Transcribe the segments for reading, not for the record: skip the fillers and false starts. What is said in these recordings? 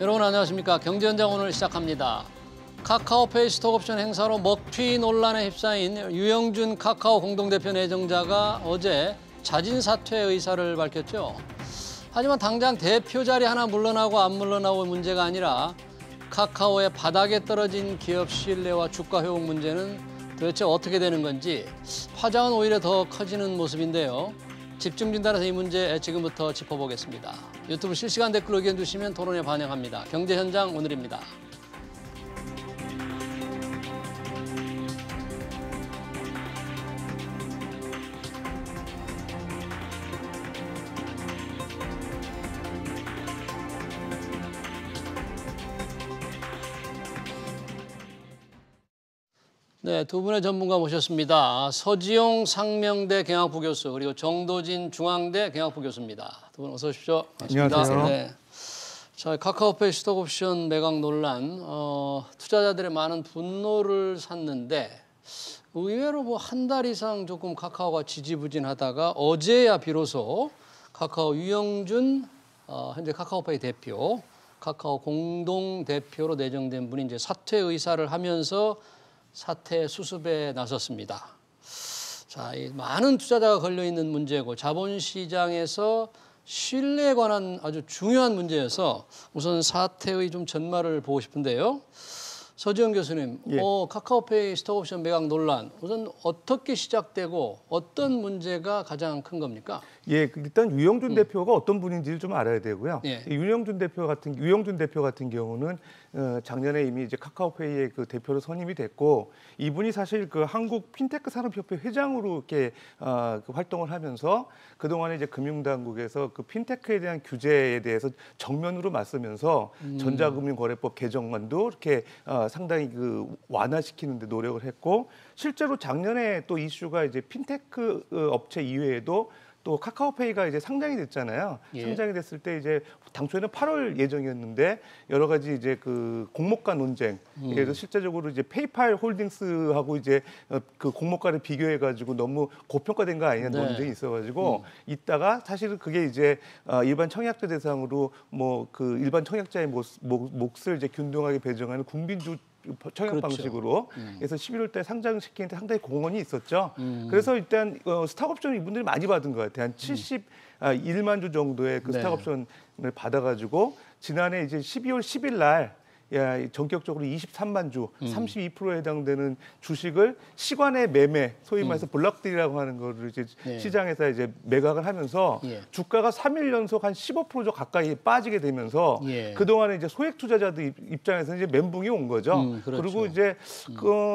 여러분 안녕하십니까. 경제현장 오늘 시작합니다. 카카오페이 스톡옵션 행사로 먹튀 논란에 휩싸인 유영준 카카오 공동대표 내정자가 어제 자진 사퇴 의사를 밝혔죠. 하지만 당장 대표 자리 하나 물러나고 안 물러나고 문제가 아니라 카카오의 바닥에 떨어진 기업 신뢰와 주가 회복 문제는 도대체 어떻게 되는 건지 파장은 오히려 더 커지는 모습인데요. 집중 진단에서 이 문제 지금부터 짚어보겠습니다. 유튜브 실시간 댓글로 의견 주시면 토론에 반영합니다. 경제현장 오늘입니다. 네, 두 분의 전문가 모셨습니다. 서지용 상명대 경학부 교수 그리고 정도진 중앙대 경학부 교수입니다. 두 분 어서 오십시오. 안녕하세요. 네. 자, 카카오페이 스톡옵션 매각 논란, 투자자들의 많은 분노를 샀는데 의외로 뭐 한 달 이상 조금 카카오가 지지부진하다가 어제야 비로소 카카오 유영준 현재 카카오페이 대표, 카카오 공동 대표로 내정된 분이 이제 사퇴 의사를 하면서 사퇴 수습에 나섰습니다. 자, 이 많은 투자자가 걸려 있는 문제고 자본시장에서 신뢰에 관한 아주 중요한 문제여서 우선 사퇴의 좀 전말을 보고 싶은데요. 서지영 교수님, 예. 카카오페이 스톡옵션 매각 논란 우선 어떻게 시작되고 어떤 문제가 가장 큰 겁니까? 예, 일단 유영준 대표가 어떤 분인지를 좀 알아야 되고요. 예. 유영준 대표 같은 경우는 작년에 이미 이제 카카오페이의 그 대표로 선임이 됐고, 이분이 사실 그 한국 핀테크 산업협회 회장으로 이렇게 그 활동을 하면서 그동안에 이제 금융당국에서 그 핀테크에 대한 규제에 대해서 정면으로 맞서면서 전자금융거래법 개정안도 이렇게 상당히 그 완화시키는 데 노력을 했고, 실제로 작년에 또 이슈가 이제 핀테크 업체 이외에도 또 카카오페이가 이제 상장이 됐잖아요. 예. 상장이 됐을 때 이제 당초에는 8월 예정이었는데 여러 가지 이제 그 공모가 논쟁, 그래서 실제적으로 이제 페이팔 홀딩스하고 이제 그 공모가를 비교해가지고 너무 고평가된 거 아니냐 논쟁이 있어가지고 있다가 사실은 그게 이제 일반 청약자 대상으로 뭐 그 일반 청약자의 몫을 이제 균등하게 배정하는 국민주 청약 그렇죠. 방식으로 그래서 11월 달 상장시키는데 상당히 공헌이 있었죠. 그래서 일단 스탁옵션을 이분들이 많이 받은 것 같아요. 한 71만 주 정도의 그 네. 스탁옵션을 받아가지고 지난해 이제 12월 10일 날 전격적으로 23만 주, 32%에 해당되는 주식을 시간의 매매, 소위 말해서 블록딜이라고 하는 거를 이제 네. 시장에서 이제 매각을 하면서 예. 주가가 주가가 3일 연속 한 15% 가까이 빠지게 되면서 예. 그동안에 이제 소액 투자자들 입장에서 이제 멘붕이 온 거죠. 그렇죠. 그리고 이제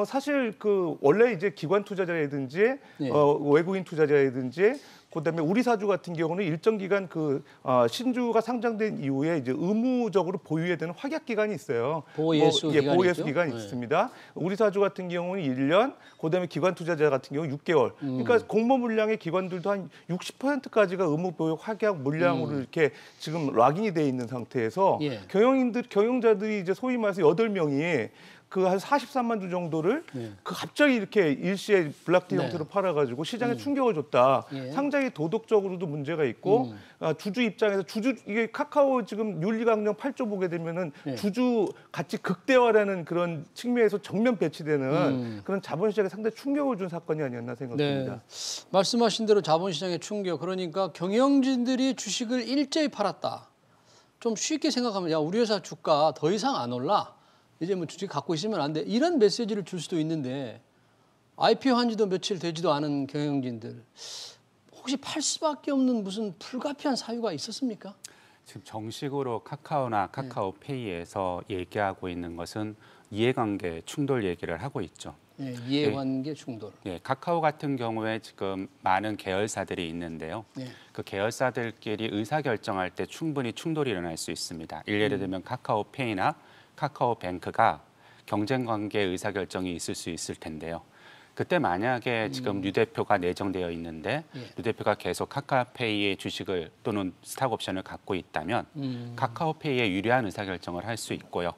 사실 그 원래 이제 기관 투자자라든지 예. 외국인 투자자라든지 그다음에 우리 사주 같은 경우는 일정 기간 그 신주가 상장된 이후에 이제 의무적으로 보유해야 되는 확약 기간이 있어요. 보호예수 기간이 보호예수 있죠? 기간이 네. 있습니다. 우리 사주 같은 경우는 1년, 그다음에 기관 투자자 같은 경우 6개월. 그러니까 공모 물량의 기관들도 한 60%까지가 의무 보유 확약 물량으로 이렇게 지금 락인이 돼 있는 상태에서 예. 경영자들이 이제 소위 말해서 8명이 그 한 43만 주 정도를 그 갑자기 이렇게 일시에 블락딜 네. 형태로 팔아가지고 시장에 충격을 줬다. 예. 상당히 도덕적으로도 문제가 있고 주주 입장에서 이게 카카오 지금 윤리강령 8조 보게 되면은 주주 가치 극대화라는 그런 측면에서 정면 배치되는 그런 자본시장에 상당히 충격을 준 사건이 아니었나 생각합니다. 네. 말씀하신 대로 자본시장의 충격, 그러니까 경영진들이 주식을 일제히 팔았다. 좀 쉽게 생각하면 야, 우리 회사 주가 더 이상 안 올라. 이제 뭐 주식 갖고 있으면 안 돼. 이런 메시지를 줄 수도 있는데 IPO 한 지도 며칠 되지도 않은 경영진들 혹시 팔 수밖에 없는 무슨 불가피한 사유가 있었습니까? 지금 정식으로 카카오나 카카오페이에서 얘기하고 있는 것은 이해관계 충돌 얘기를 하고 있죠. 네, 이해관계 충돌. 예, 카카오 같은 경우에 지금 많은 계열사들이 있는데요. 네. 그 계열사들끼리 의사결정할 때 충분히 충돌이 일어날 수 있습니다. 예를 들면 카카오페이나 카카오뱅크가 경쟁관계 의사결정이 있을 수 있을 텐데요. 그때 만약에 지금 류 대표가 내정되어 있는데 류 대표가 계속 카카오페이의 주식을 또는 스탁옵션을 갖고 있다면 카카오페이에 유리한 의사결정을 할 수 있고요.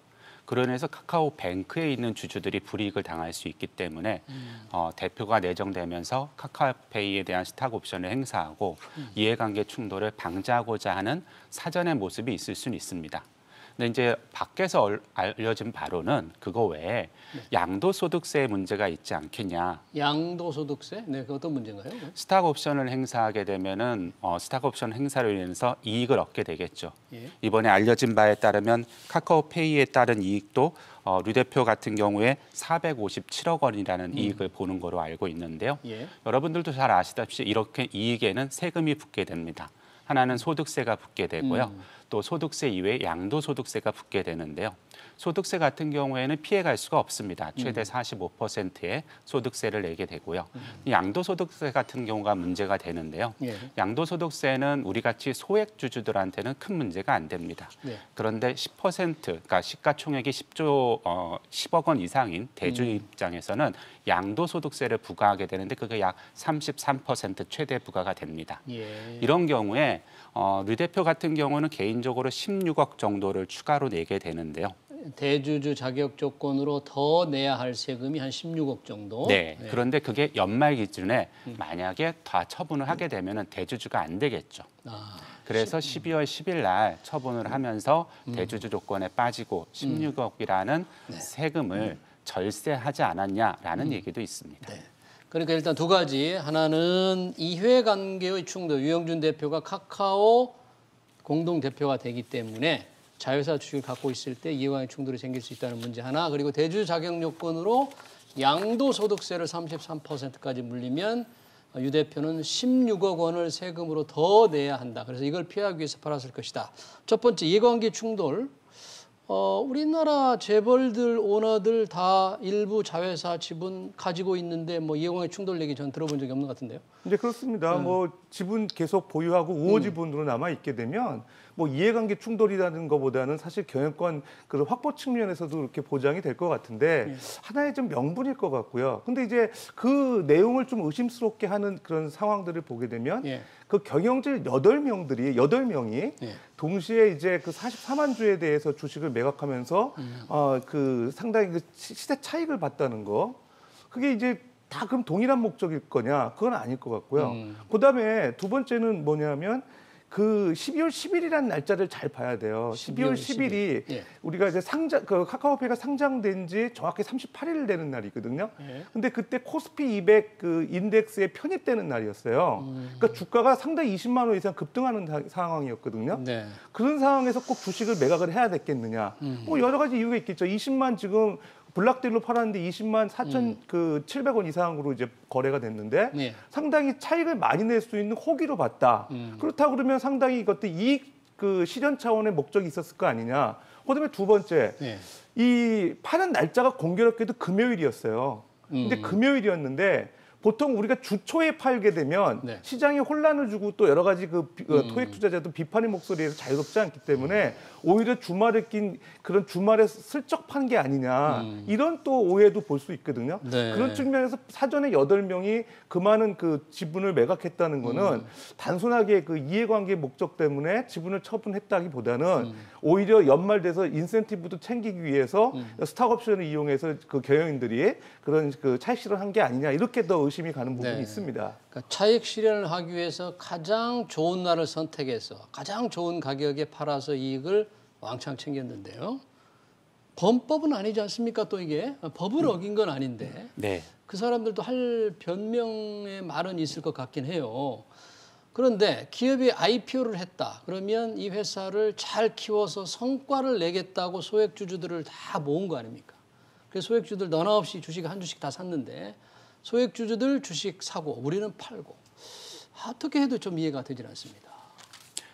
그로 인해서 카카오뱅크에 있는 주주들이 불이익을 당할 수 있기 때문에 대표가 내정되면서 카카오페이에 대한 스탁옵션을 행사하고 이해관계 충돌을 방지하고자 하는 사전의 모습이 있을 수는 있습니다. 근데 이제 밖에서 알려진 바로는 그거 외에 양도소득세 문제가 있지 않겠냐. 양도소득세? 네, 그 어떤 문제인가요? 스탁 옵션을 행사하게 되면은 스탁 옵션 행사로 인해서 이익을 얻게 되겠죠. 예. 이번에 알려진 바에 따르면 카카오페이에 따른 이익도 류 대표 같은 경우에 457억 원이라는 이익을 보는 거로 알고 있는데요. 예. 여러분들도 잘 아시다시피 이렇게 이익에는 세금이 붙게 됩니다. 하나는 소득세가 붙게 되고요. 또 소득세 이외에 양도소득세가 붙게 되는데요. 소득세 같은 경우에는 피해갈 수가 없습니다. 최대 45%의 소득세를 내게 되고요. 양도소득세 같은 경우가 문제가 되는데요. 예. 양도소득세는 우리같이 소액주주들한테는 큰 문제가 안 됩니다. 네. 그런데 10%, 그러니까 시가총액이 10억 원 이상인 대주 입장에서는 양도소득세를 부과하게 되는데 그게 약 33% 최대 부과가 됩니다. 예. 이런 경우에 류 대표 같은 경우는 개인적으로 16억 정도를 추가로 내게 되는데요. 대주주 자격 조건으로 더 내야 할 세금이 한 16억 정도. 네. 그런데 그게 연말 기준에 만약에 다 처분을 하게 되면 대주주가 안 되겠죠. 그래서 12월 10일 날 처분을 하면서 대주주 조건에 빠지고 16억이라는 세금을 절세하지 않았냐라는 얘기도 있습니다. 네. 그러니까 일단 두 가지. 하나는 이해관계의 충돌. 유영준 대표가 카카오 공동대표가 되기 때문에 자회사 주식을 갖고 있을 때 이해관계 충돌이 생길 수 있다는 문제 하나. 그리고 대주 자격 요건으로 양도소득세를 33%까지 물리면 유 대표는 16억 원을 세금으로 더 내야 한다. 그래서 이걸 피하기 위해서 팔았을 것이다. 첫 번째, 이해관계 충돌. 우리나라 재벌들, 오너들 다 일부 자회사 지분 가지고 있는데 뭐 이해관계 충돌 얘기 전 들어본 적이 없는 것 같은데요. 네, 그렇습니다. 뭐 지분 계속 보유하고 우호 지분으로 남아 있게 되면 뭐 이해관계 충돌이라는 것보다는 사실 경영권 그 확보 측면에서도 이렇게 보장이 될 것 같은데 하나의 좀 명분일 것 같고요. 근데 이제 그 내용을 좀 의심스럽게 하는 그런 상황들을 보게 되면 그 경영진 8명이 동시에 이제 그 44만 주에 대해서 주식을 매각하면서 그 상당히 그 시세 차익을 봤다는 거. 그게 이제 다 그럼 동일한 목적일 거냐? 그건 아닐 것 같고요. 그다음에 두 번째는 뭐냐면 그 12월 10일이라는 날짜를 잘 봐야 돼요. 12월 10일이 우리가 이제 그 카카오페이가 상장된 지 정확히 38일 되는 날이거든요. 근데 그때 코스피 200 그 인덱스에 편입되는 날이었어요. 그러니까 주가가 상당히 20만 원 이상 급등하는 상황이었거든요. 네. 그런 상황에서 꼭 주식을 매각을 해야 됐겠느냐? 뭐 여러 가지 이유가 있겠죠. 20만 지금 블락딜로 팔았는데 20만 4,700원 이상으로 이제 거래가 됐는데 상당히 차익을 많이 낼 수 있는 호기로 봤다. 그렇다고 그러면 상당히 이것도 이익 그 실현 차원의 목적이 있었을 거 아니냐. 그다음에 두 번째, 이 파는 날짜가 공교롭게도 금요일이었어요. 근데 금요일이었는데 보통 우리가 주 초에 팔게 되면 시장에 혼란을 주고 또 여러 가지 그 토익 투자자도 비판의 목소리에서 자유롭지 않기 때문에 오히려 주말에 낀 그런 주말에 슬쩍 판 게 아니냐 이런 또 오해도 볼 수 있거든요. 그런 측면에서 사전에 8명이 그 많은 그 지분을 매각했다는 거는 단순하게 그 이해관계 목적 때문에 지분을 처분했다기보다는 오히려 연말 돼서 인센티브도 챙기기 위해서 스탁옵션을 이용해서 그 경영인들이 그런 그 차익 실현한 게 아니냐 이렇게 더 의심이 가는 부분이 있습니다. 그러니까 차익 실현을 하기 위해서 가장 좋은 날을 선택해서 가장 좋은 가격에 팔아서 이익을 왕창 챙겼는데요. 범법은 아니지 않습니까? 또 이게 법을 어긴 건 아닌데 그 사람들도 할 변명의 말은 있을 것 같긴 해요. 그런데 기업이 IPO를 했다. 그러면 이 회사를 잘 키워서 성과를 내겠다고 소액주주들을 다 모은 거 아닙니까? 그래서 소액주주들 너나 없이 주식 한 주씩 다 샀는데 소액주주들 주식 사고 우리는 팔고 어떻게 해도 좀 이해가 되질 않습니다.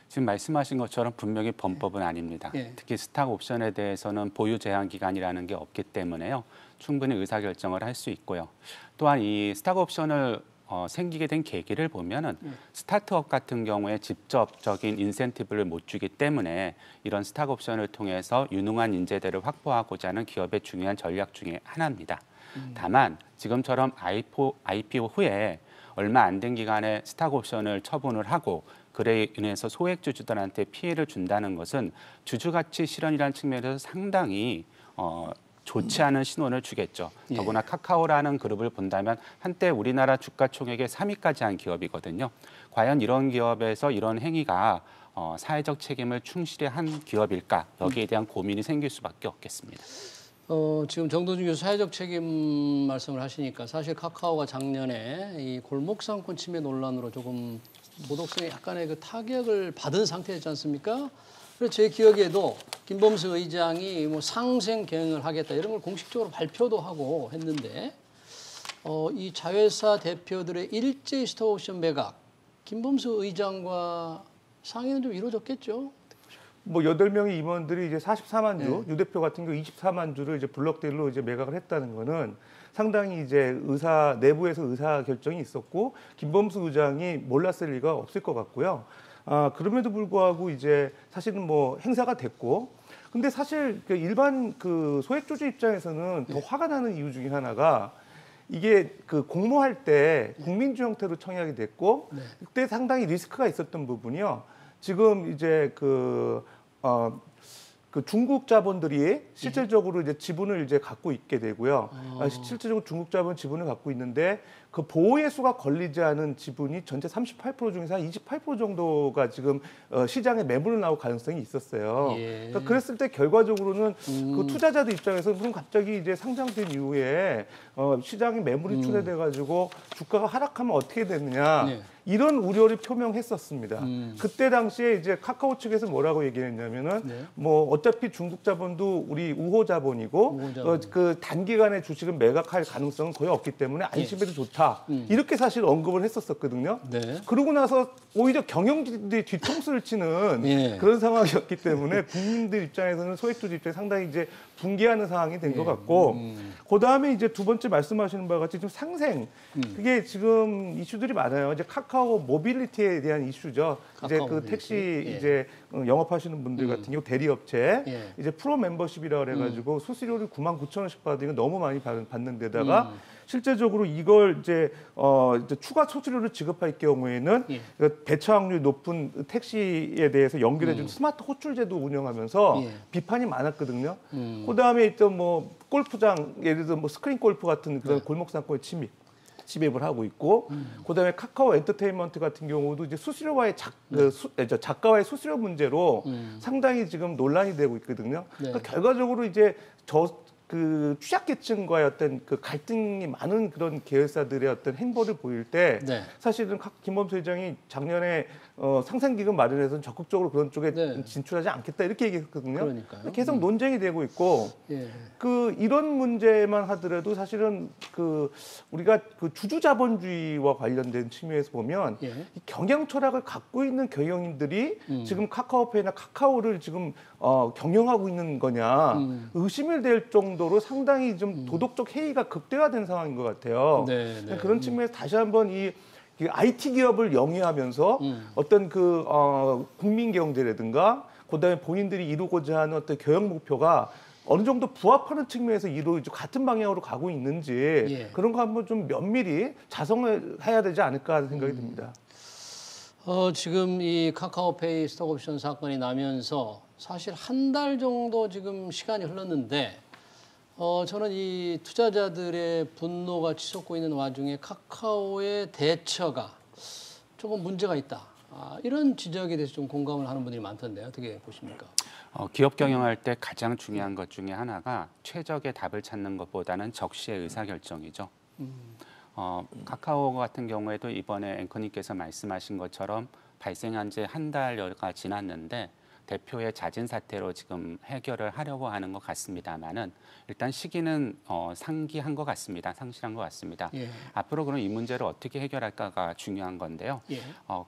지금 말씀하신 것처럼 분명히 범법은 아닙니다. 특히 스탁 옵션에 대해서는 보유 제한 기간이라는 게 없기 때문에요. 충분히 의사결정을 할 수 있고요. 또한 이 스탁 옵션을 생기게 된 계기를 보면은 스타트업 같은 경우에 직접적인 인센티브를 못 주기 때문에 이런 스탁 옵션을 통해서 유능한 인재들을 확보하고자 하는 기업의 중요한 전략 중에 하나입니다. 다만 지금처럼 IPO 후에 얼마 안 된 기간에 스탁 옵션을 처분을 하고 그래 인해서 소액주주들한테 피해를 준다는 것은 주주가치 실현이라는 측면에서 상당히 좋지 않은 신호를 주겠죠. 더구나 카카오라는 그룹을 본다면 한때 우리나라 주가 총액의 3위까지 한 기업이거든요. 과연 이런 기업에서 이런 행위가 사회적 책임을 충실히 한 기업일까? 여기에 대한 고민이 생길 수밖에 없겠습니다. 지금 정도준 교수 사회적 책임 말씀을 하시니까 사실 카카오가 작년에 이 골목 상권 침해 논란으로 조금 모독성에 약간의 그 타격을 받은 상태였지 않습니까? 그래서 제 기억에도 김범수 의장이 뭐 상생 경영을 하겠다 이런 걸 공식적으로 발표도 하고 했는데 이 자회사 대표들의 일제히 스톡옵션 매각, 김범수 의장과 상의는 좀 이루어졌겠죠? 뭐 8명의 임원들이 이제 44만 주, 유 대표 같은 경우 24만 주를 이제 블록딜로 이제 매각을 했다는 거는 상당히 이제 내부에서 의사 결정이 있었고 김범수 의장이 몰랐을 리가 없을 것 같고요. 그럼에도 불구하고 이제 사실은 뭐 행사가 됐고, 근데 사실 그 일반 그 소액주주 입장에서는 더 화가 나는 이유 중에 하나가 이게 그 공모할 때 국민주 형태로 청약이 됐고 그때 상당히 리스크가 있었던 부분이요. 지금 이제 그 중국 자본들이 실질적으로 이제 지분을 이제 갖고 있게 되고요. 실질적으로 중국 자본 지분을 갖고 있는데 그 보호의 수가 걸리지 않은 지분이 전체 38% 중에서 한 28% 정도가 지금 시장에 매물로 나올 가능성이 있었어요. 예. 그러니까 그랬을 때 결과적으로는 그 투자자들 입장에서는 그럼 갑자기 이제 상장된 이후에 시장에 매물이 추대돼 가지고 주가가 하락하면 어떻게 되느냐. 네. 이런 우려를 표명했었습니다. 그때 당시에 이제 카카오 측에서 뭐라고 얘기했냐면은 뭐 어차피 중국 자본도 우리 우호 자본이고 그 단기간에 주식을 매각할 가능성은 거의 없기 때문에 안심해도 좋다. 이렇게 사실 언급을 했었거든요. 네. 그러고 나서 오히려 경영진들이 뒤통수를 치는 예. 그런 상황이었기 때문에 국민들 입장에서는 소액주주 입장에 상당히 이제 붕괴하는 상황이 된 것 같고 그 다음에 이제 두 번째 말씀하시는 바와 같이 좀 상생 그게 지금 이슈들이 많아요. 이제 카카오 모빌리티에 대한 이슈죠. 이제 그 모빌리티. 택시 예. 이제 영업하시는 분들 같은 경우 대리업체 예. 이제 프로 멤버십이라 그래가지고 수수료를 99,000원씩 받으니까 너무 많이 받는 데다가 실제적으로 이걸 이제 추가 수수료를 지급할 경우에는 배차항률이 높은 택시에 대해서 연결해주는 스마트 호출제도 운영하면서 비판이 많았거든요. 그다음에 있던 뭐 골프장 예를 들어 뭐 스크린 골프 같은 그런 골목 상권에 침입을 하고 있고, 그다음에 카카오 엔터테인먼트 같은 경우도 이제 수수료와의 작가와의 수수료 문제로 상당히 지금 논란이 되고 있거든요. 그러니까 결과적으로 이제 그 취약계층과의 어떤 그 갈등이 많은 그런 계열사들의 어떤 행보를 보일 때 사실은 김범수 회장이 작년에 상생기금 마련해서 적극적으로 그런 쪽에 진출하지 않겠다 이렇게 얘기했거든요. 그러니까요. 계속 논쟁이 되고 있고 그 이런 문제만 하더라도 사실은 그 우리가 그 주주자본주의와 관련된 측면에서 보면 이 경영 철학을 갖고 있는 경영인들이 지금 카카오페이나 카카오를 지금 경영하고 있는 거냐 의심을 될 정도로 상당히 좀 도덕적 해이가 극대화된 상황인 것 같아요. 그런 측면에서 다시 한번 이 IT 기업을 영위하면서 어떤 그 국민 경제라든가 그다음에 본인들이 이루고자 하는 어떤 경영 목표가 어느 정도 부합하는 측면에서 이루어지고 같은 방향으로 가고 있는지 그런 거 한번 좀 면밀히 자성을 해야 되지 않을까 하는 생각이 듭니다. 지금 이 카카오페이 스톡옵션 사건이 나면서 사실 한 달 정도 지금 시간이 흘렀는데 저는 이 투자자들의 분노가 치솟고 있는 와중에 카카오의 대처가 조금 문제가 있다. 이런 지적에 대해서 좀 공감을 하는 분들이 많던데 어떻게 보십니까? 기업 경영할 때 가장 중요한 것 중에 하나가 최적의 답을 찾는 것보다는 적시의 의사결정이죠. 카카오 같은 경우에도 이번에 앵커님께서 말씀하신 것처럼 발생한 지 한 달여가 지났는데 대표의 자진 사퇴로 지금 해결을 하려고 하는 것 같습니다만은 일단 시기는 상기한 것 같습니다. 상실한 것 같습니다. 앞으로 그럼 이 문제를 어떻게 해결할까가 중요한 건데요.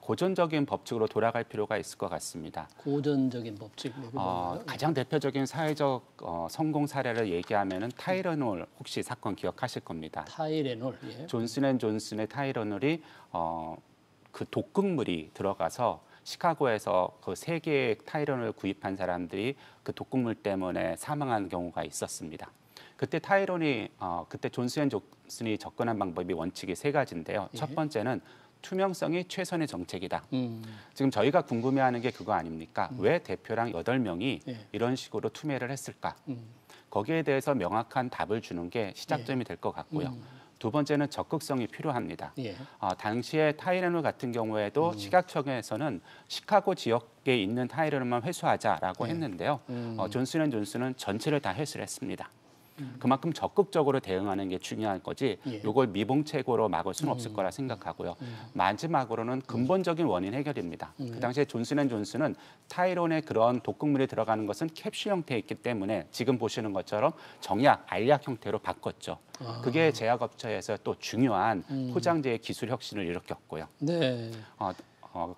고전적인 법칙으로 돌아갈 필요가 있을 것 같습니다. 고전적인 법칙. 가장 대표적인 사회적 성공 사례를 얘기하면은 타이레놀 혹시 사건 기억하실 겁니다. 타이레놀. 존슨앤존슨의 타이레놀이 그 독극물이 들어가서 시카고에서 그 3개의 타이레놀을 구입한 사람들이 그 독극물 때문에 사망한 경우가 있었습니다. 그때 그때 존슨앤존슨이 접근한 방법이 원칙이 3가지인데요. 첫 번째는 투명성이 최선의 정책이다. 지금 저희가 궁금해하는 게 그거 아닙니까? 왜 대표랑 8명이 이런 식으로 투매를 했을까? 거기에 대해서 명확한 답을 주는 게 시작점이 될 것 같고요. 두 번째는 적극성이 필요합니다. 예. 당시에 타이레놀 같은 경우에도 식약청에서는 시카고 지역에 있는 타이레놀만 회수하자라고 했는데요. 존슨앤존슨은 전체를 다 회수를 했습니다. 그만큼 적극적으로 대응하는 게 중요한 거지 이걸 미봉책으로 막을 수는 없을 거라 생각하고요. 마지막으로는 근본적인 원인 해결입니다. 그 당시에 존슨앤존슨은 타이론에 그런 독극물이 들어가는 것은 캡슐 형태에 있기 때문에 지금 보시는 것처럼 정약, 알약 형태로 바꿨죠. 그게 제약업체에서 또 중요한 포장재의 기술 혁신을 일으켰고요. 네.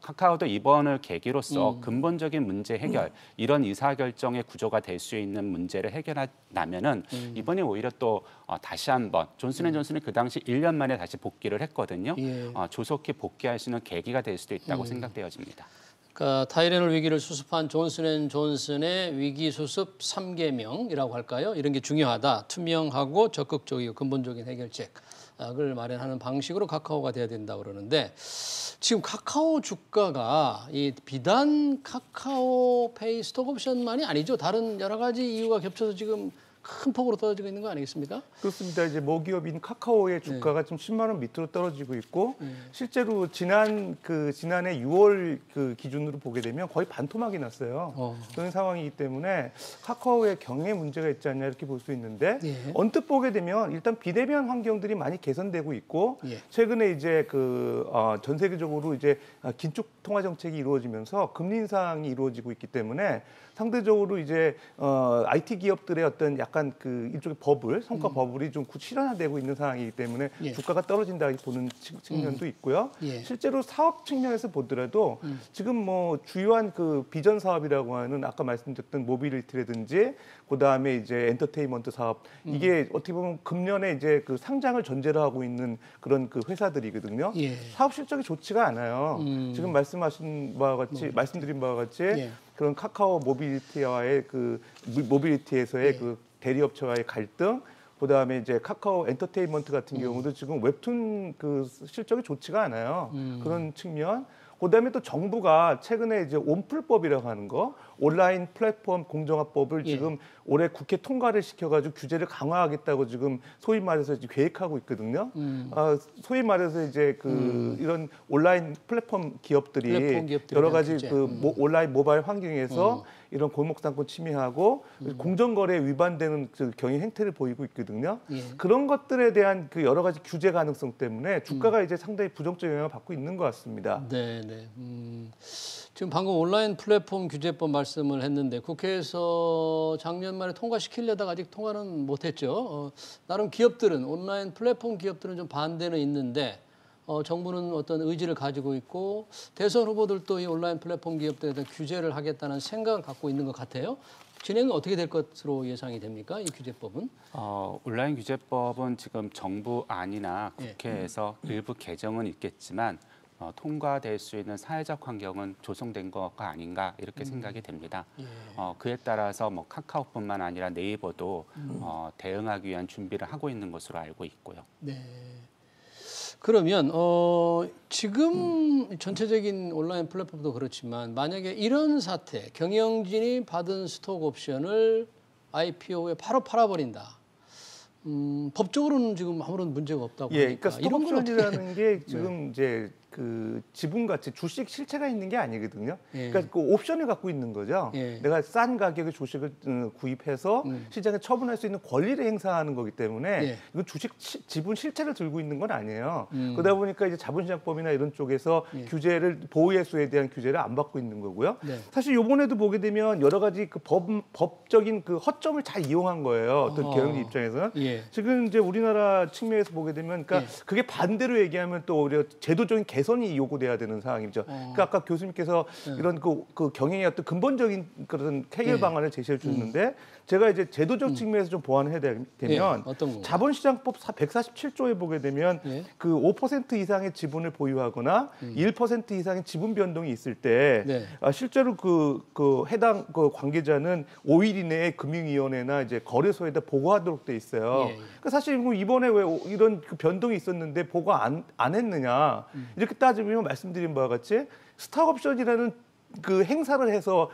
카카오도 이번을 계기로서 근본적인 문제 해결, 이런 의사결정의 구조가 될 수 있는 문제를 해결하려면은 이번에 오히려 또 다시 한번 존슨앤존슨이 그 당시 1년 만에 다시 복귀를 했거든요. 예. 조속히 복귀할 수 있는 계기가 될 수도 있다고 생각되어집니다. 그러니까 타이레놀 위기를 수습한 존슨앤존슨의 위기 수습 3계명이라고 할까요? 이런 게 중요하다. 투명하고 적극적이고 근본적인 해결책을 마련하는 방식으로 카카오가 돼야 된다고 그러는데 지금 카카오 주가가 이 비단 카카오페이 스톡옵션만이 아니죠. 다른 여러 가지 이유가 겹쳐서 지금 큰 폭으로 떨어지고 있는 거 아니겠습니까? 그렇습니다. 이제 모기업인 카카오의 주가가 지금 10만 원 밑으로 떨어지고 있고 실제로 지난해 6월 그 기준으로 보게 되면 거의 반토막이 났어요. 그런 상황이기 때문에 카카오의 경영에 문제가 있지 않냐 이렇게 볼 수 있는데 언뜻 보게 되면 일단 비대면 환경들이 많이 개선되고 있고 최근에 이제 전 세계적으로 이제 긴축 통화 정책이 이루어지면서 금리 인상이 이루어지고 있기 때문에 상대적으로 이제 IT 기업들의 어떤 약간 그 일종의 성과 버블이 좀 실현화되고 있는 상황이기 때문에 주가가 떨어진다 보는 측면도 있고요. 실제로 사업 측면에서 보더라도 지금 뭐 주요한 그 비전 사업이라고 하는 아까 말씀드렸던 모빌리티라든지 그다음에 이제 엔터테인먼트 사업 이게 어떻게 보면 금년에 이제 그 상장을 전제로 하고 있는 그런 그 회사들이거든요. 사업 실적이 좋지가 않아요. 지금 말씀드린 바와 같이 그런 카카오 모빌리티와의 모빌리티에서의 그 대리업체와의 갈등, 그다음에 이제 카카오 엔터테인먼트 같은 경우도 지금 웹툰 그 실적이 좋지가 않아요. 그런 측면. 그다음에 또 정부가 최근에 이제 온풀법이라고 하는 거, 온라인 플랫폼 공정화법을 지금 올해 국회 통과를 시켜가지고 규제를 강화하겠다고 지금 소위 말해서 이제 계획하고 있거든요. 소위 말해서 이제 이런 온라인 플랫폼 기업들이 여러 가지 온라인 모바일 환경에서 이런 골목상권 침해하고 공정거래에 위반되는 경영 행태를 보이고 있거든요. 그런 것들에 대한 그 여러 가지 규제 가능성 때문에 주가가 이제 상당히 부정적 영향을 받고 있는 것 같습니다. 네. 지금 방금 온라인 플랫폼 규제법 말씀을 했는데 국회에서 작년 말에 통과시키려다가 아직 통과는 못했죠. 나름 기업들은 온라인 플랫폼 기업들은 좀 반대는 있는데 정부는 어떤 의지를 가지고 있고 대선 후보들도 이 온라인 플랫폼 기업들에 대한 규제를 하겠다는 생각을 갖고 있는 것 같아요. 진행은 어떻게 될 것으로 예상이 됩니까? 이 규제법은? 온라인 규제법은 지금 정부 안이나 국회에서 일부 개정은 있겠지만 통과될 수 있는 사회적 환경은 조성된 것가 아닌가 이렇게 생각이 됩니다. 그에 따라서 뭐 카카오뿐만 아니라 네이버도 대응하기 위한 준비를 하고 있는 것으로 알고 있고요. 네. 그러면 지금 전체적인 온라인 플랫폼도 그렇지만 만약에 이런 사태, 경영진이 받은 스톡 옵션을 IPO에 바로 팔아버린다. 법적으로는 지금 아무런 문제가 없다고 그러니까 하니까 스톡 옵션이라는 게 지금 이제 그 지분 가치, 주식 실체가 있는 게 아니거든요. 그러니까 그 옵션을 갖고 있는 거죠. 내가 싼 가격의 주식을 구입해서 시장에 처분할 수 있는 권리를 행사하는 거기 때문에 이거 주식 지분 실체를 들고 있는 건 아니에요. 그러다 보니까 이제 자본시장법이나 이런 쪽에서 규제를 보호예수에 대한 규제를 안 받고 있는 거고요. 사실 이번에도 보게 되면 여러 가지 그 법적인 그 허점을 잘 이용한 거예요. 어떤 경영진 입장에서는 지금 이제 우리나라 측면에서 보게 되면, 그러니까 그게 반대로 얘기하면 또 오히려 제도적인 개선이 요구돼야 되는 상황이죠. 그러니까 아까 교수님께서 이런 그 경영의 어떤 근본적인 그런 해결 방안을 제시해 주셨는데 제가 이제 제도적 측면에서 좀 보완을 해야 되면 자본시장법 147조에 보게 되면 그 5% 이상의 지분을 보유하거나 1% 이상의 지분 변동이 있을 때 실제로 그 해당 그 관계자는 5일 이내에 금융위원회나 이제 거래소에다 보고하도록 돼 있어요. 그러니까 사실 뭐 이번에 왜 이런 그 변동이 있었는데 보고 안 했느냐 이렇게 따지면 말씀드린 바와 같이 스톡옵션이라는 그 행사를 해서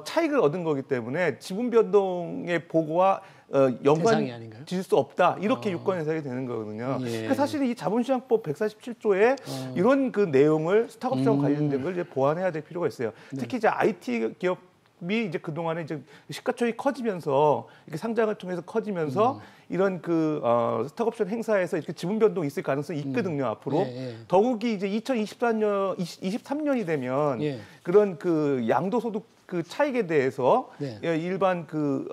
차익을 얻은 거기 때문에 지분 변동의 보고와 대상이 연관 아닌가요? 지을 수 없다 이렇게 유권 해석이 되는 거거든요. 예. 그러니까 사실 이 자본시장법 147조에 이런 그 내용을 스탁옵션 관련된 걸 이제 보완해야 될 필요가 있어요. 특히 이제 IT 기업이 이제 그 동안에 이제 시가총이 커지면서 이렇게 상장을 통해서 커지면서 이런 그 스탁옵션 행사에서 이렇게 지분 변동이 있을 가능성이 있거든요. 앞으로 예. 더욱이 이제 23년이 되면 예. 그런 그 양도소득 그 차익에 대해서 네. 일반 그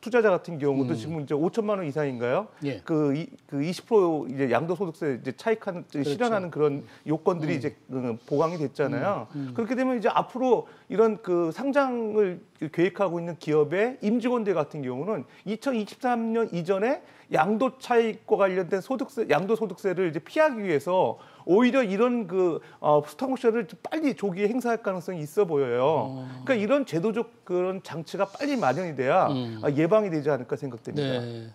투자자 같은 경우도 지금 이제 5천만 원 이상인가요? 예. 그 20% 이제 양도소득세 이제 차익하는 실현하는 그런 요건들이 이제 보강이 됐잖아요. 그렇게 되면 이제 앞으로 이런 그 상장을 계획하고 있는 기업의 임직원들 같은 경우는 2023년 이전에 양도 차익과 관련된 양도소득세를 이제 피하기 위해서 오히려 이런 그 스탁옵션을 빨리 조기에 행사할 가능성이 있어 보여요. 그러니까 이런 제도적 그런 장치가 빨리 마련이 돼야 예방이 되지 않을까 생각됩니다. 네.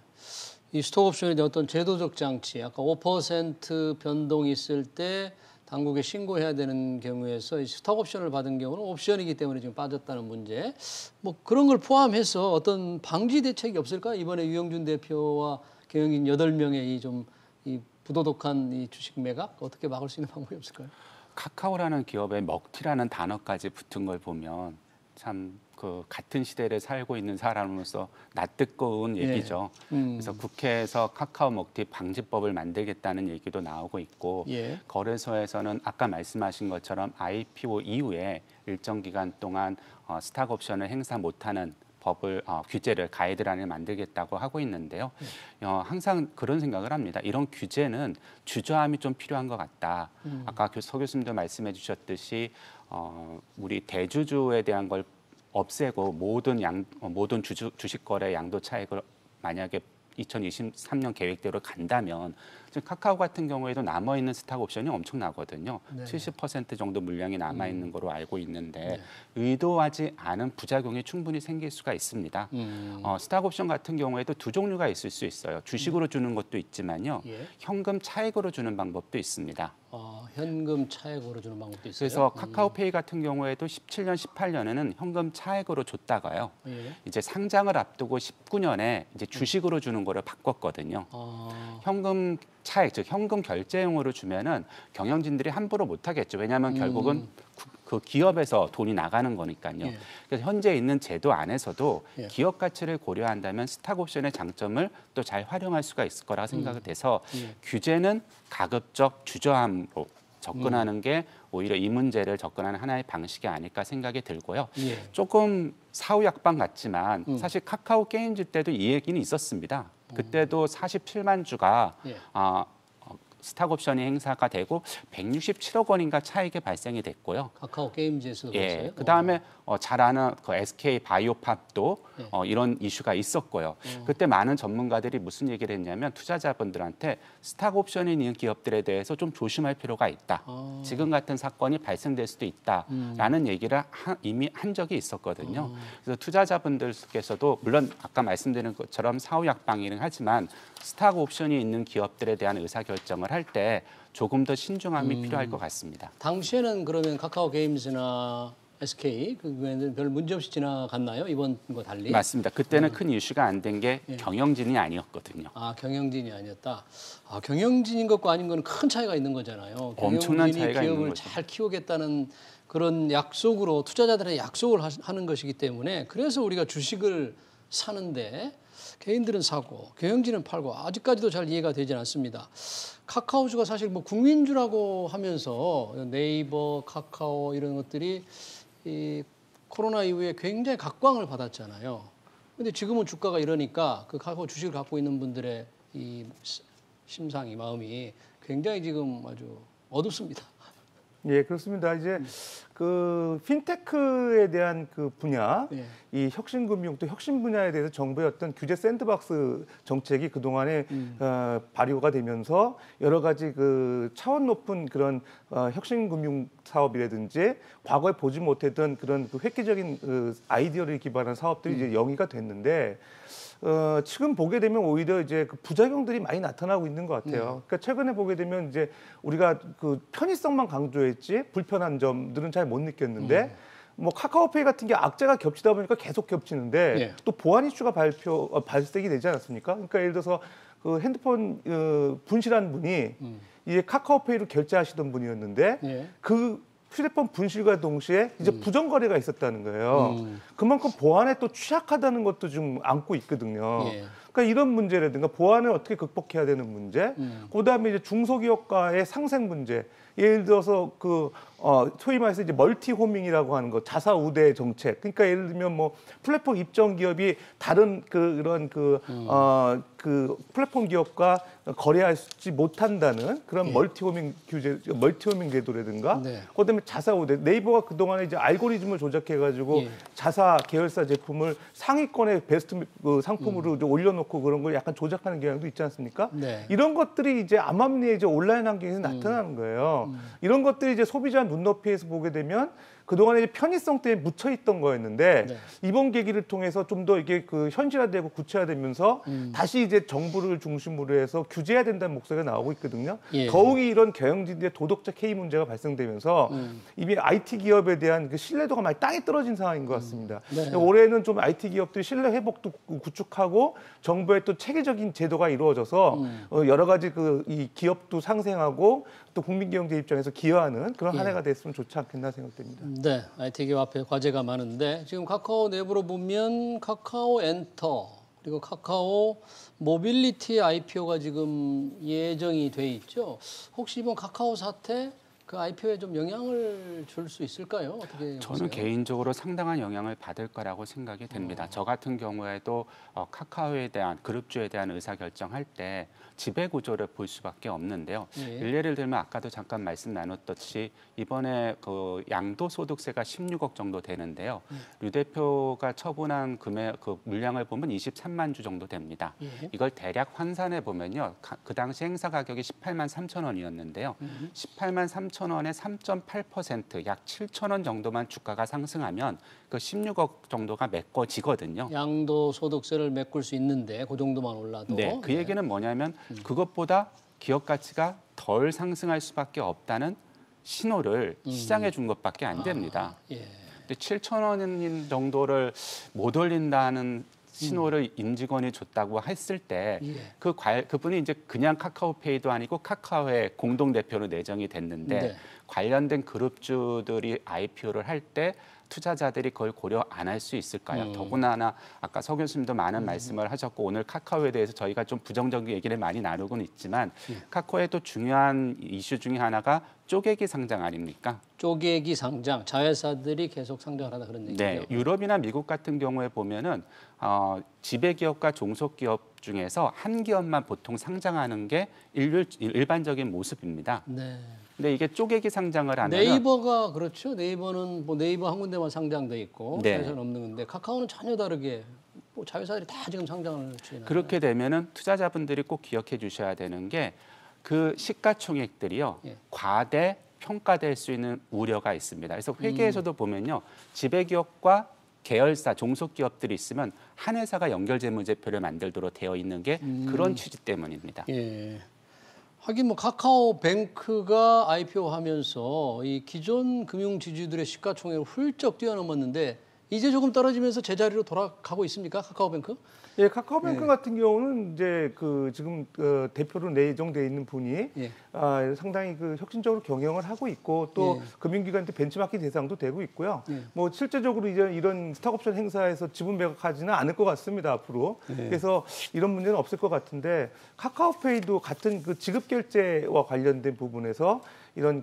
이 스톡옵션에 대한 어떤 제도적 장치, 아까 5% 변동이 있을 때 당국에 신고해야 되는 경우에서 이 스톡옵션을 받은 경우는 옵션이기 때문에 지금 빠졌다는 문제, 뭐 그런 걸 포함해서 어떤 방지 대책이 없을까? 이번에 유영준 대표와 경영진 8명의 이 부도덕한 이 주식 매각 어떻게 막을 수 있는 방법이 없을까요? 카카오라는 기업에 먹튀라는 단어까지 붙은 걸 보면 참 그 같은 시대를 살고 있는 사람으로서 낯뜨거운 얘기죠. 그래서 국회에서 카카오 먹튀 방지법을 만들겠다는 얘기도 나오고 있고 예. 거래소에서는 아까 말씀하신 것처럼 IPO 이후에 일정 기간 동안 스탁옵션을 행사 못하는 법을 규제를 가이드라인을 만들겠다고 하고 있는데요. 항상 그런 생각을 합니다. 이런 규제는 주저함이 좀 필요한 것 같다. 아까 서 교수님도 말씀해 주셨듯이 우리 대주주에 대한 걸 없애고 모든 주식 거래 양도 차익을 만약에 2023년 계획대로 간다면 지금 카카오 같은 경우에도 남아 있는 스탁 옵션이 엄청나거든요. 네. 70% 정도 물량이 남아 있는 거로 알고 있는데 의도하지 않은 부작용이 충분히 생길 수가 있습니다. 스탁 옵션 같은 경우에도 두 종류가 있을 수 있어요. 주식으로 주는 것도 있지만요. 현금 차익으로 주는 방법도 있습니다. 현금 차액으로 주는 방법도 있어요. 그래서 카카오페이 같은 경우에도 17년, 18년에는 현금 차액으로 줬다가요. 이제 상장을 앞두고 19년에 이제 주식으로 주는 거를 바꿨거든요. 현금 차액, 즉 현금 결제용으로 주면은 경영진들이 함부로 못 하겠죠. 왜냐하면 결국은 그 기업에서 돈이 나가는 거니까요. 그래서 현재 있는 제도 안에서도 기업 가치를 고려한다면 스탁옵션의 장점을 또 잘 활용할 수가 있을 거라 생각이 돼서 규제는 가급적 주저함으로 접근하는 게 오히려 이 문제를 접근하는 하나의 방식이 아닐까 생각이 들고요. 조금 사후약방 같지만 사실 카카오 게임즈 때도 이 얘기는 있었습니다. 그때도 47만 주가 스탁옵션이 행사가 되고 167억 원인가 차익이 발생이 됐고요. 카카오 게임즈에서도 그랬어요? 그다음에 잘 아는 그 SK 바이오팝도 이런 이슈가 있었고요. 그때 많은 전문가들이 무슨 얘기를 했냐면 투자자분들한테 스탁옵션이 있는 기업들에 대해서 좀 조심할 필요가 있다. 지금 같은 사건이 발생될 수도 있다라는 얘기를 이미 한 적이 있었거든요. 그래서 투자자분들께서도 물론 아까 말씀드린 것처럼 사후약방이긴 하지만 스탁옵션이 있는 기업들에 대한 의사결정을 할 때 조금 더 신중함이 필요할 것 같습니다. 당시에는 그러면 카카오 게임즈나 SK 그거에는 별 문제 없이 지나갔나요? 이번 거 달리? 맞습니다. 그때는 큰 이슈가 안 된 게 경영진이 아니었거든요. 경영진이 아니었다. 경영진인 것과 아닌 건 큰 차이가 있는 거잖아요. 엄청난 차이가 있는 기업을 거죠. 잘 키우겠다는 그런 약속으로 투자자들의 약속을 하는 것이기 때문에 그래서 우리가 주식을 사는데 개인들은 사고 경영진은 팔고 아직까지도 잘 이해가 되지 않습니다. 카카오주가 사실 뭐 국민주라고 하면서 네이버, 카카오 이런 것들이 이 코로나 이후에 굉장히 각광을 받았잖아요. 근데 지금은 주가가 이러니까 그 카카오 주식을 갖고 있는 분들의 이 심상이 마음이 굉장히 지금 아주 어둡습니다. 예, 그렇습니다. 이제 그 핀테크에 대한 그 분야, 이 혁신금융 또 혁신 분야에 대해서 정부의 어떤 규제 샌드박스 정책이 그 동안에 발효가 되면서 여러 가지 그 차원 높은 그런 혁신금융 사업이라든지 과거에 보지 못했던 그런 그 획기적인 그 아이디어를 기반한 사업들이 이제 영위가 됐는데. 지금 보게 되면 오히려 이제 그 부작용들이 많이 나타나고 있는 것 같아요. 그러니까 최근에 보게 되면 이제 우리가 그 편의성만 강조했지 불편한 점들은 잘 못 느꼈는데 뭐 카카오페이 같은 게 악재가 겹치다 보니까 계속 겹치는데 예. 또 보안 이슈가 발생이 되지 않았습니까? 그러니까 예를 들어서 그 핸드폰 분실한 분이 이게 카카오페이로 결제하시던 분이었는데 예. 그 휴대폰 분실과 동시에 이제 부정 거래가 있었다는 거예요. 그만큼 보안에 또 취약하다는 것도 좀 안고 있거든요. 예. 그러니까 이런 문제라든가 보안을 어떻게 극복해야 되는 문제, 그다음에 이제 중소기업가의 상생 문제. 예를 들어서 소위 말해서 이제 멀티 호밍이라고 하는 거, 자사 우대 정책. 그러니까 예를 들면 뭐 플랫폼 입점 기업이 다른 그런 플랫폼 기업과 거래하지 못한다는 그런 예. 멀티 호밍 규제, 멀티 호밍 제도라든가. 네. 그다음에 자사 우대. 네이버가 그동안에 이제 알고리즘을 조작해가지고 예. 자사 계열사 제품을 상위권의 베스트 상품으로 이제 올려놓고 그런 걸 약간 조작하는 경향도 있지 않습니까? 네. 이런 것들이 이제 암암리에 이제 온라인 환경에서 나타나는 거예요. 이런 것들이 이제 소비자 눈높이에서 보게 되면 그동안에 이제 편의성 때문에 묻혀 있던 거였는데 네. 이번 계기를 통해서 좀 더 이게 현실화되고 구체화되면서 다시 이제 정부를 중심으로 해서 규제해야 된다는 목소리가 나오고 있거든요. 예. 더욱이 이런 경영진들의 도덕적 해이 문제가 발생되면서 이미 IT 기업에 대한 그 신뢰도가 많이 땅에 떨어진 상황인 것 같습니다. 네. 올해는 좀 IT 기업들이 신뢰 회복도 구축하고 정부의 또 체계적인 제도가 이루어져서 여러 가지 이 기업도 상생하고 또 국민 경제 입장에서 기여하는 그런 한 해가 됐으면 좋지 않겠나 생각됩니다. 네, IT 기업 앞에 과제가 많은데 지금 카카오 내부로 보면 카카오 엔터 그리고 카카오 모빌리티 IPO가 지금 예정이 돼 있죠. 혹시 이번 카카오 사태 그 IPO에 좀 영향을 줄 수 있을까요? 어떻게 저는 보세요? 개인적으로 상당한 영향을 받을 거라고 생각이 됩니다. 저 같은 경우에도 카카오에 대한 그룹주에 대한 의사결정할 때 지배 구조를 볼 수밖에 없는데요. 예. 일례를 들면 아까도 잠깐 말씀 나눴듯이 이번에 그 양도소득세가 16억 정도 되는데요. 류 대표가 처분한 물량을 보면 23만 주 정도 됩니다. 예. 이걸 대략 환산해 보면요. 그 당시 행사 가격이 18만 3천 원이었는데요. 18만 3천 원에 3.8%, 약 7천 원 정도만 주가가 상승하면 그 16억 정도가 메꿔지거든요. 양도소득세를 메꿀 수 있는데 그 정도만 올라도. 네, 그 얘기는 뭐냐면 그것보다 기업 가치가 덜 상승할 수밖에 없다는 신호를 시장에 준 것밖에 안 됩니다. 예. 근데 7천 원 정도를 못 올린다는 신호를 임직원이 줬다고 했을 때 예. 그분이 이제 그냥 카카오페이도 아니고 카카오의 공동대표로 내정이 됐는데 네. 관련된 그룹주들이 IPO를 할 때 투자자들이 그걸 고려 안 할 수 있을까요? 더구나 아까 서 교수님도 많은 말씀을 하셨고 오늘 카카오에 대해서 저희가 좀 부정적인 얘기를 많이 나누고는 있지만 카카오의 또 중요한 이슈 중에 하나가 쪼개기 상장 아닙니까? 쪼개기 상장, 자회사들이 계속 상장을 하다 그런 얘기죠. 네, 유럽이나 미국 같은 경우에 보면은 지배기업과 종속기업 중에서 한 기업만 보통 상장하는 게 일반적인 모습입니다. 네. 근데 이게 쪼개기 상장을 하면 네이버가 그렇죠. 네이버는 뭐 네이버 한 군데만 상장돼 있고 네. 자회사는 없는 건데 카카오는 전혀 다르게 뭐 자회사들이 다 지금 상장을 추진하는. 그렇게 되면은 투자자분들이 꼭 기억해 주셔야 되는 게 그 시가총액들이요. 예. 과대 평가될 수 있는 우려가 있습니다. 그래서 회계에서도 보면요. 지배기업과 계열사, 종속기업들이 있으면 한 회사가 연결재무제표를 만들도록 되어 있는 게 그런 취지 때문입니다. 예. 하긴 뭐 카카오뱅크가 IPO하면서 이 기존 금융 지주들의 시가총액을 훌쩍 뛰어넘었는데 이제 조금 떨어지면서 제자리로 돌아가고 있습니까? 카카오뱅크? 예, 카카오뱅크 같은 경우는 이제 지금 대표로 내정돼 있는 분이 예. 상당히 혁신적으로 경영을 하고 있고 또 예. 금융기관한테 벤치마킹 대상도 되고 있고요. 예. 뭐 실제적으로 이제 이런 스톡옵션 행사에서 지분 매각하지는 않을 것 같습니다 앞으로. 그래서 이런 문제는 없을 것 같은데 카카오페이도 같은 지급 결제와 관련된 부분에서 이런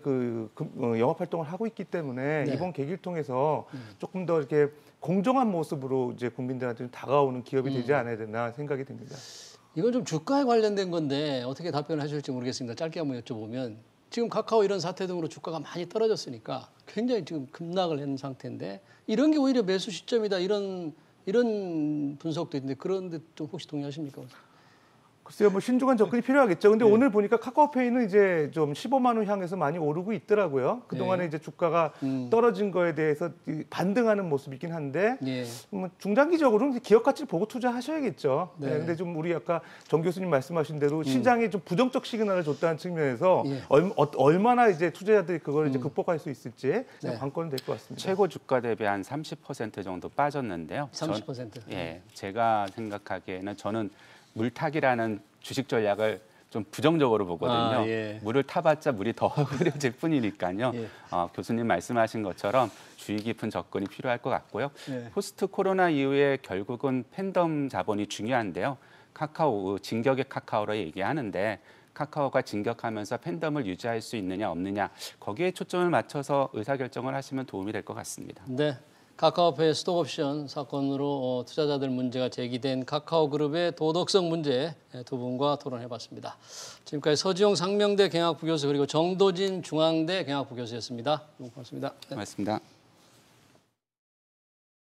영업 활동을 하고 있기 때문에 네. 이번 계기를 통해서 조금 더 이렇게 공정한 모습으로 이제 국민들한테 좀 다가오는 기업이 되지 않아야 되나 생각이 듭니다. 이건 좀 주가에 관련된 건데 어떻게 답변을 하실지 모르겠습니다. 짧게 한번 여쭤보면 지금 카카오 이런 사태 등으로 주가가 많이 떨어졌으니까 굉장히 지금 급락을 한 상태인데 이런 게 오히려 매수 시점이다 이런 분석도 있는데 그런데 좀 혹시 동의하십니까? 글쎄요, 뭐 신중한 접근이 필요하겠죠. 근데 오늘 보니까 카카오페이는 이제 좀 15만 원 향해서 많이 오르고 있더라고요. 그동안에 이제 주가가 떨어진 거에 대해서 반등하는 모습이긴 한데 뭐 중장기적으로는 기업 가치를 보고 투자하셔야겠죠. 네. 근데 좀 우리 아까 정 교수님 말씀하신 대로 시장에 좀 부정적 시그널을 줬다는 측면에서 얼마나 이제 투자자들이 그걸 이제 극복할 수 있을지 관건은 될 것 같습니다. 최고 주가 대비 한 30% 정도 빠졌는데요. 30%. 예, 제가 생각하기에는 저는 물타기라는 주식 전략을 좀 부정적으로 보거든요. 물을 타봤자 물이 더 흐려질 뿐이니까요. 교수님 말씀하신 것처럼 주의 깊은 접근이 필요할 것 같고요. 포스트 코로나 이후에 결국은 팬덤 자본이 중요한데요. 카카오, 진격의 카카오로 얘기하는데 카카오가 진격하면서 팬덤을 유지할 수 있느냐 없느냐 거기에 초점을 맞춰서 의사결정을 하시면 도움이 될 것 같습니다. 네. 카카오페이 스톡옵션 사건으로 투자자들 문제가 제기된 카카오그룹의 도덕성 문제 두 분과 토론해봤습니다. 지금까지 서지용 상명대 경영학부 교수 그리고 정도진 중앙대 경영학부 교수였습니다. 고맙습니다. 고맙습니다.